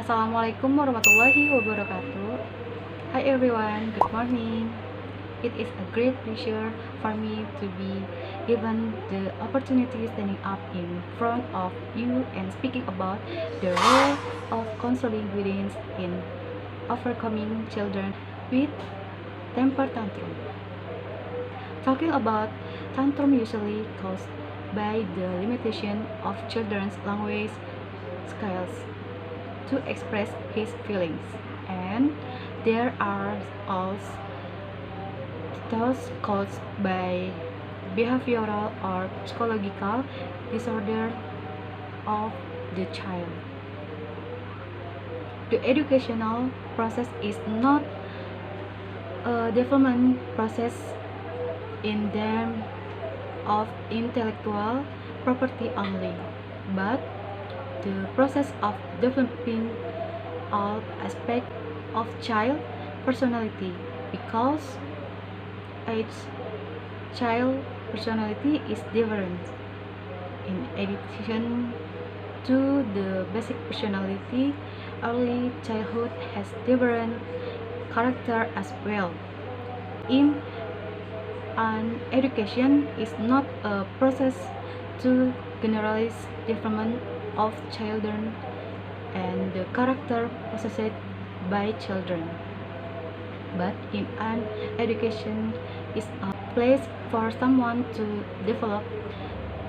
Assalamualaikum warahmatullahi wabarakatuh. Hi everyone, good morning. It is a great pleasure for me to be given the opportunity standing up in front of you and speaking about the role of counseling within in overcoming children with temper tantrum. Talking about tantrum usually caused by the limitation of children's language skills to express his feelings, and there are also those caused by behavioral or psychological disorder of the child. The educational process is not a development process in terms of intellectual property only, but the process of developing all aspects of child personality, because each child personality is different. In addition to the basic personality, early childhood has different character as well. In an education is not a process to generalize development of children and the character possessed by children, but in an education is a place for someone to develop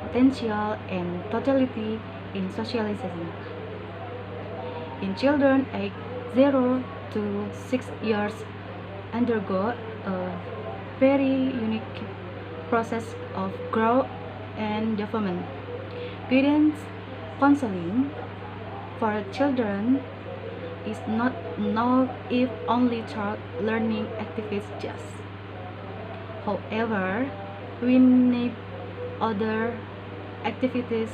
potential and totality in socialization. In children aged 0 to 6 years undergo a very unique process of growth and development. Guidance counseling for children is not enough if only child learning activities just. However, we need other activities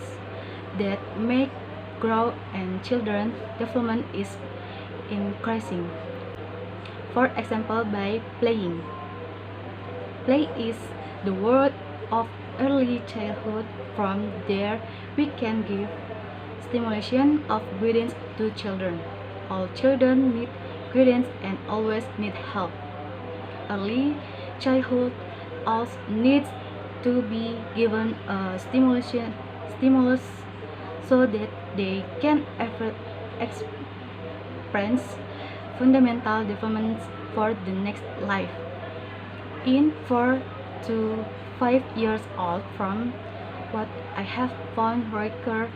that make growth and children development is increasing. For example, by playing. Play is the word of early childhood. From there, we can give stimulation of guidance to children. All children need guidance and always need help. Early childhood also needs to be given a stimulus so that they can experience fundamental developments for the next life. In 4 to 5 years old, from what I have found require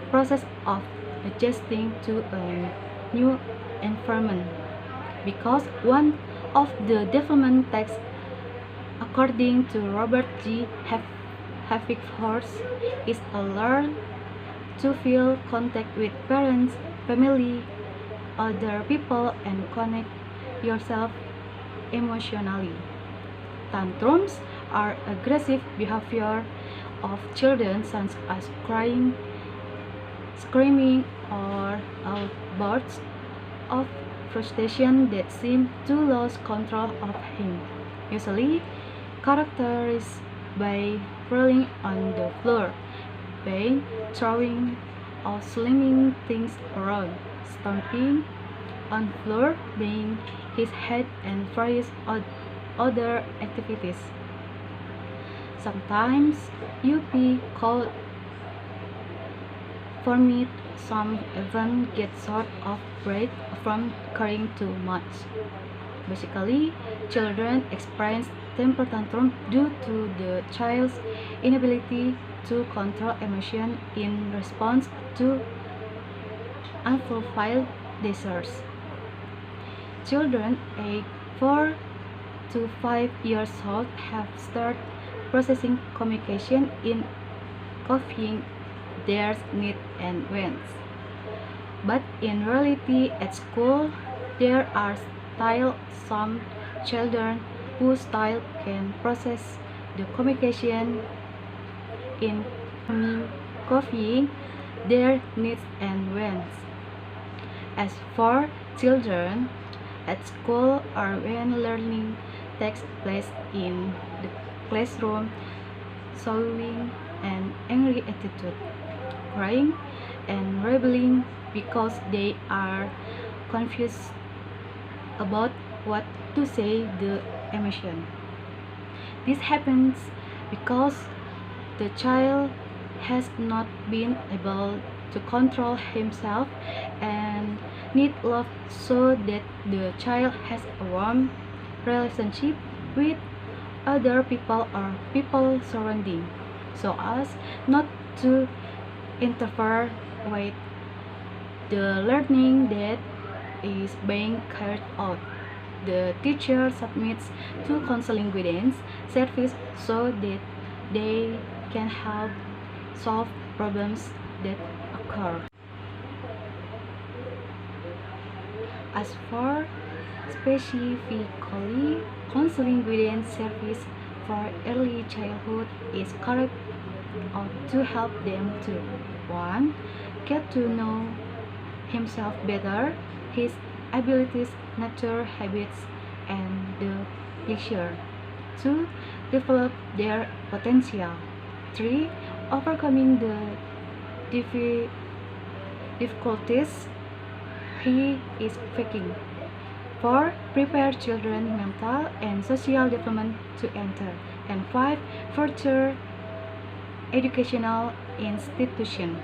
process of adjusting to a new environment, because one of the development tasks, according to Robert G. Havighurst, is a learn to feel contact with parents, family, other people, and connect yourself emotionally. Tantrums are aggressive behavior of children such as crying, screaming, or outbursts of frustration that seem to lose control of him, usually characterized by rolling on the floor, banging, throwing, or slamming things around, stomping on floor, banging his head, and various other activities. Sometimes you be called for me. Some even get sort of break from caring too much. Basically, children experience temper tantrum due to the child's inability to control emotion in response to unfulfilled desires. Children aged 4 to 5 years old have started processing communication in copying their needs and wants. But in reality, at school, there are still some children whose style can process the communication in copying their needs and wants. As for children at school or when learning takes place in the classroom, showing an angry attitude, crying and rebelling because they are confused about what to say the emotion. This happens because the child has not been able to control himself and need love, so that the child has a warm relationship with other people or people surrounding, so as not to interfere with the learning that is being carried out. The teacher submits to counseling guidance service so that they can help solve problems that occur. As for specifically, counseling guidance service for early childhood is correct to help them to 1. Get to know himself better, his abilities, nature, habits, and the pleasure. 2. Develop their potential. 3. Overcoming the difficulties he is facing. 4. Prepare children mental and social development to enter. And 5. Further educational institution.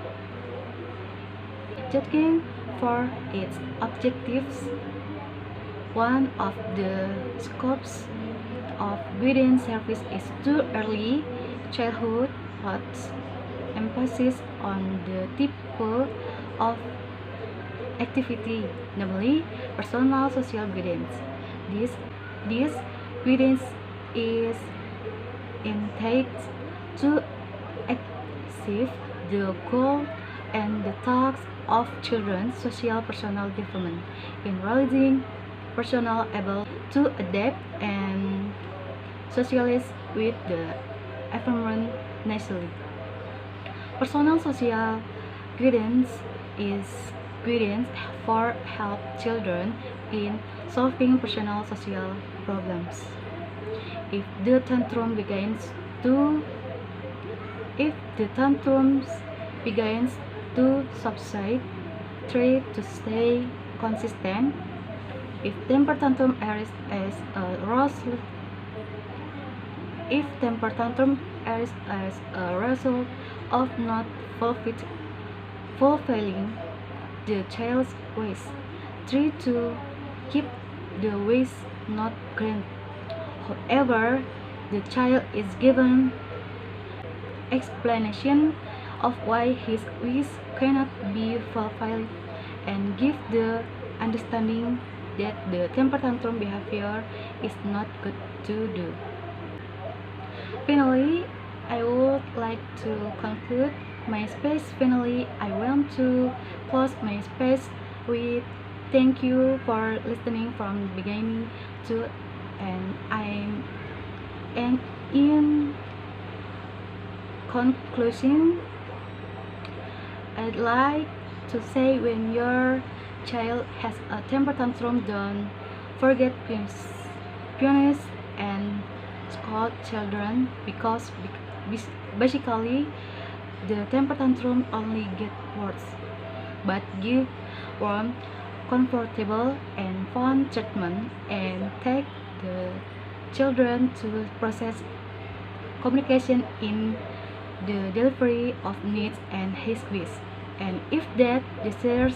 Judging for its objectives, one of the scopes of guidance service is to early childhood puts emphasis on the type of activity, namely personal social guidance. This guidance is intended to achieve the goal and the tasks of children's social personal development in realizing personal able to adapt and socialize with the environment naturally. Personal social guidance is guidance for help children in solving personal social problems. If the tantrums begins to subside, try to stay consistent. If temper tantrum arises as a result of not fulfilling the child's wish, try to keep the wish not granted. However, the child is given explanation of why his wish cannot be fulfilled and give the understanding that the temper tantrum behavior is not good to do. Finally, I would like to conclude my speech. Finally, I want to close my speech with thank you for listening from the beginning to and in conclusion, I'd like to say when your child has a temper tantrum, don't forget punish and scold children, because basically the temper tantrum only get worse. But give warm, comfortable, and fun treatment and take the children to process communication in the delivery of needs and his wish. And if that desires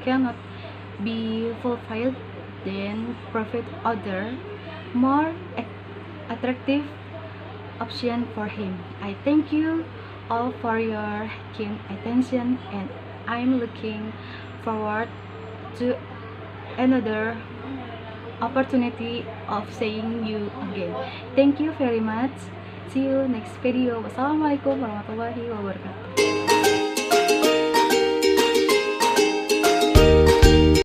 cannot be fulfilled, then provide other more attractive option for him. I thank you all for your keen attention, and I'm looking forward to another opportunity of seeing you again. Thank you very much. See you next video. Wassalamualaikum warahmatullahi wabarakatuh.